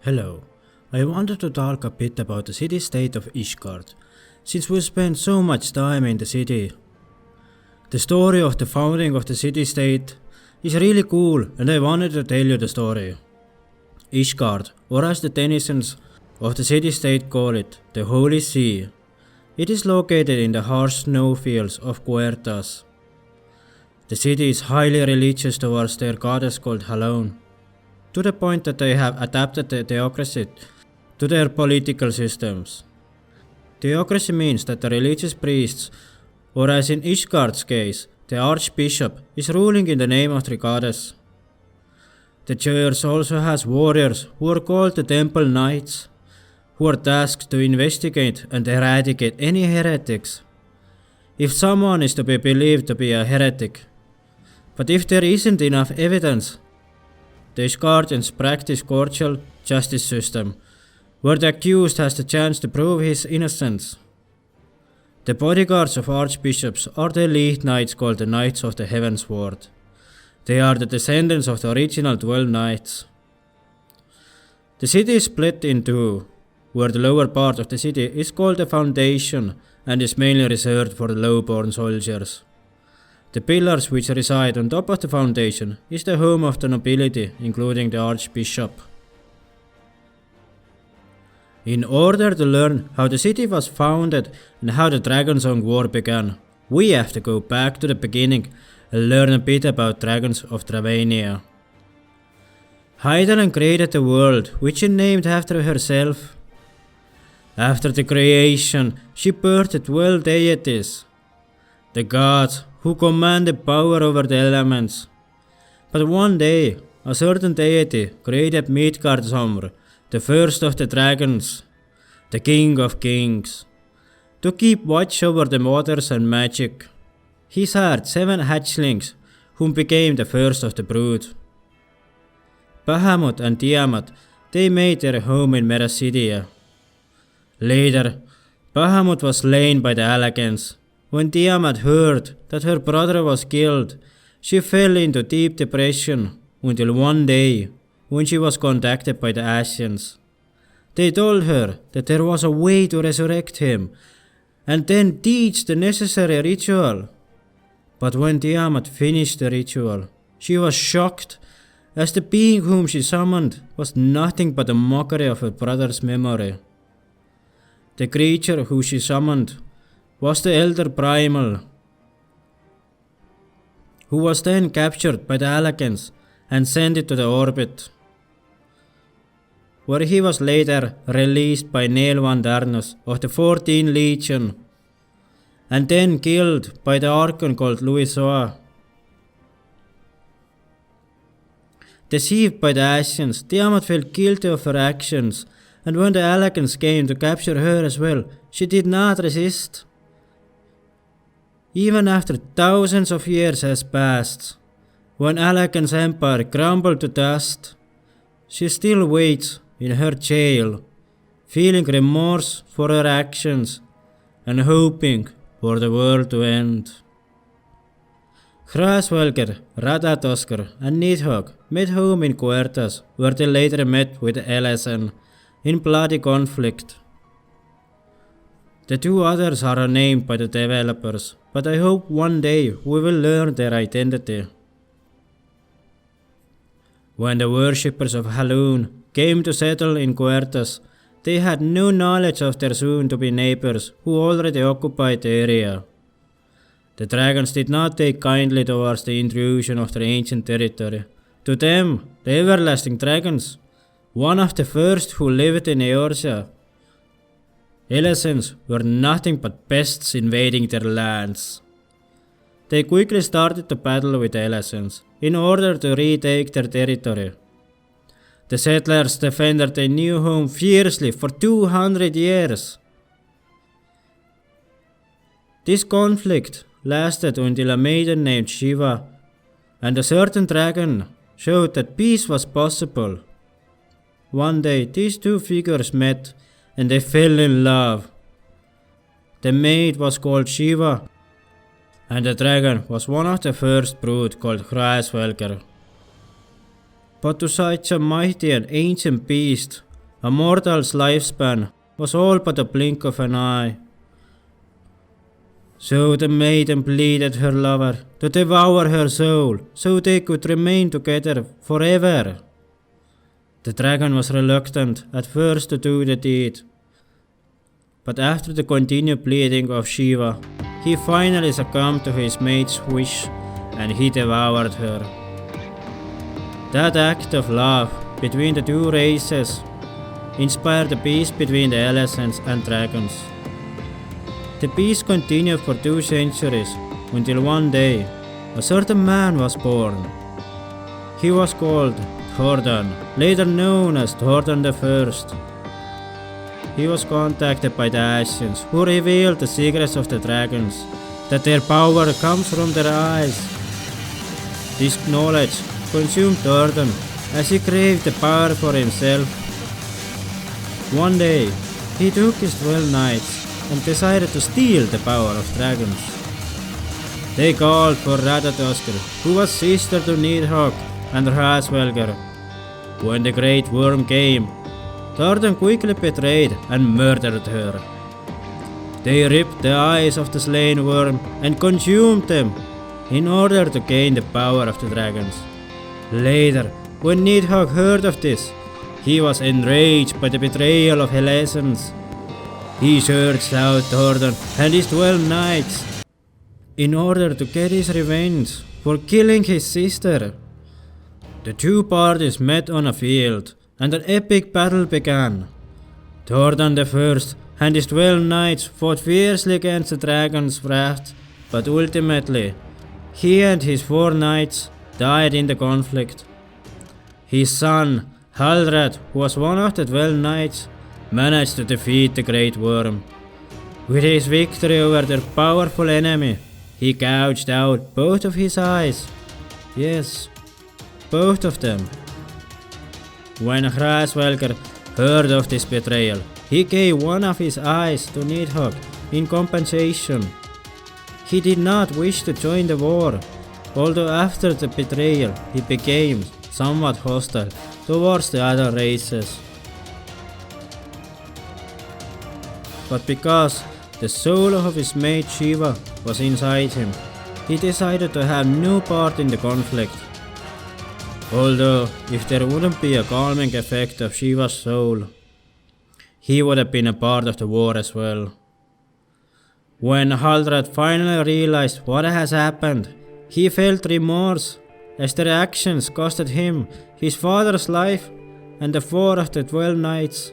Hello. I wanted to talk a bit about the city-state of Ishgard, since we spent so much time in the city. The story of the founding of the city-state is really cool and I wanted to tell you the story. Ishgard, or as the denizens of the city-state call it, the Holy See. It is located in the harsh snowfields of Quertas. The city is highly religious towards their goddess called Halone, to the point that they have adapted the theocracy to their political systems. Theocracy means that the religious priests, or as in Ishgard's case, the archbishop, is ruling in the name of the goddess. The church also has warriors who are called the Temple Knights, who are tasked to investigate and eradicate any heretics, if someone is to be believed to be a heretic. But if there isn't enough evidence, the Ishgardians practice cordial justice system, where the accused has the chance to prove his innocence. The bodyguards of archbishops are the elite knights called the Knights of the Heavensward. They are the descendants of the original 12 knights. The city is split in two, where the lower part of the city is called the Foundation and is mainly reserved for the low-born soldiers. The pillars which reside on top of the foundation is the home of the nobility, including the archbishop. In order to learn how the city was founded and how the Dragonsong War began, we have to go back to the beginning and learn a bit about dragons of Dravania. Hydaelyn created the world, which she named after herself. After the creation, she birthed 12 deities, the gods who commanded power over the elements. But one day, a certain deity created Midgardsormr, the first of the dragons, the king of kings, to keep watch over the waters and magic. He had 7 hatchlings, whom became the first of the brood. Bahamut and Tiamat, they made their home in Meracidia. Later, Bahamut was slain by the Alagans. When Tiamat heard that her brother was killed, she fell into deep depression until one day, when she was contacted by the Ascians. They told her that there was a way to resurrect him and then teach the necessary ritual. But when Tiamat finished the ritual, she was shocked, as the being whom she summoned was nothing but a mockery of her brother's memory. The creature who she summoned was the Elder Primal, who was then captured by the Alagans and sent into the orbit, where he was later released by Neilvan Darnus of the 14th Legion, and then killed by the Archon called Luisoa. Deceived by the Ascians, Tiamat felt guilty of her actions, and when the Alagans came to capture her as well, she did not resist. Even after thousands of years has passed, when Alagan's empire crumbled to dust, she still waits in her jail, feeling remorse for her actions and hoping for the world to end. Hraesvelgr, Ratatoskr and Nidhogg made home in Quertas, where they later met with Elesen in bloody conflict. The 2 others are unnamed by the developers, but I hope one day we will learn their identity. When the worshippers of Halone came to settle in Quertas, they had no knowledge of their soon-to-be neighbors who already occupied the area. The dragons did not take kindly towards the intrusion of their ancient territory. To them, the everlasting dragons, one of the first who lived in Eorzea, Elesens were nothing but pests invading their lands. They quickly started to battle with the Elesens in order to retake their territory. The settlers defended their new home fiercely for 200 years. This conflict lasted until a maiden named Shiva and a certain dragon showed that peace was possible. One day these 2 figures met and they fell in love. The maid was called Shiva, and the dragon was one of the first brood called Hraesvelgr. But to such a mighty and ancient beast, A mortal's lifespan was all but a blink of an eye. So the maiden pleaded her lover to devour her soul, so they could remain together forever. The dragon was reluctant at first to do the deed, but after the continued pleading of Shiva, he finally succumbed to his mate's wish and he devoured her. That act of love between the two races inspired the peace between the elephants and dragons. The peace continued for 2 centuries until one day a certain man was born. He was called Thordan, later known as Thordan I. He was contacted by the Asians, who revealed the secrets of the dragons, that their power comes from their eyes. This knowledge consumed Thordan as he craved the power for himself. One day, he took his 12 knights and decided to steal the power of dragons. They called for Ratatoskr, who was sister to Nidhogg and Hraesvelgr. When the great worm came, Thordan quickly betrayed and murdered her. They ripped the eyes of the slain worm and consumed them in order to gain the power of the dragons. Later, when Nidhogg heard of this, he was enraged by the betrayal of Hellesens. He searched out Thordan and his 12 knights in order to get his revenge for killing his sister. The two parties met on a field and an epic battle began. Thordan I and his 12 knights fought fiercely against the dragon's wrath, but ultimately, he and his 4 knights died in the conflict. His son, Haldrad, who was one of the 12 knights, managed to defeat the Great Worm. With his victory over their powerful enemy, he gouged out both of his eyes. Yes, both of them. When Hraesvelgr heard of this betrayal, he gave one of his eyes to Nidhogg in compensation. He did not wish to join the war, although after the betrayal he became somewhat hostile towards the other races. But because the soul of his mate Shiva was inside him, he decided to have no part in the conflict. Although, if there wouldn't be a calming effect of Shiva's soul, he would have been a part of the war as well. When Haldrad finally realized what has happened, he felt remorse, as their actions costed him his father's life and the 4 of the 12 knights.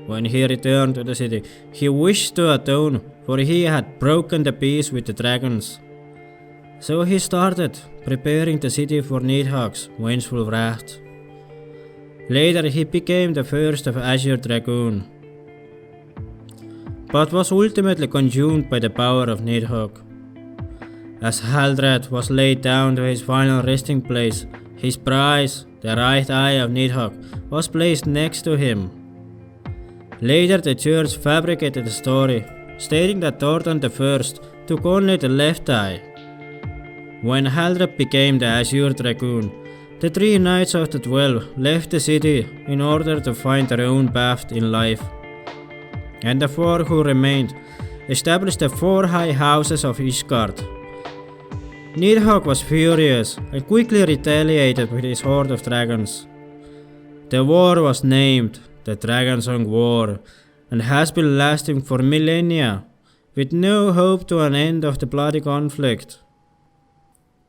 When he returned to the city, he wished to atone, for he had broken the peace with the dragons. So he started preparing the city for Nidhogg's vengeful wrath. Later he became the first of Azure Dragoon, but was ultimately consumed by the power of Nidhogg. As Haldrad was laid down to his final resting place, his prize, the right eye of Nidhogg, was placed next to him. Later the church fabricated a story, stating that Thordan I took only the left eye. When Haldrad became the Azure Dragoon, the 3 knights of the 12 left the city in order to find their own path in life. And the 4 who remained established the 4 high houses of Ishgard. Nidhogg was furious and quickly retaliated with his horde of dragons. The war was named the Dragonsong War and has been lasting for millennia, with no hope to an end of the bloody conflict.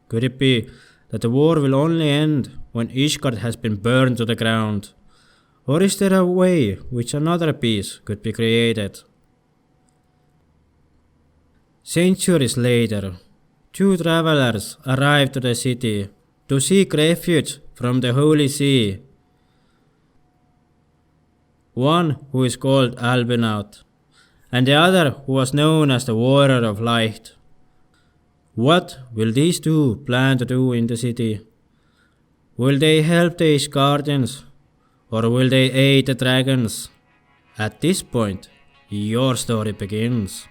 Could it be that the war will only end when Ishgard has been burned to the ground? Or is there a way which another peace could be created? Centuries later, 2 travelers arrived to the city to seek refuge from the Holy See. One who is called Albinaut, and the other who was known as the Warrior of Light. What will these 2 plan to do in the city? Will they help the Ishgardians, or will they aid the dragons? At this point, your story begins.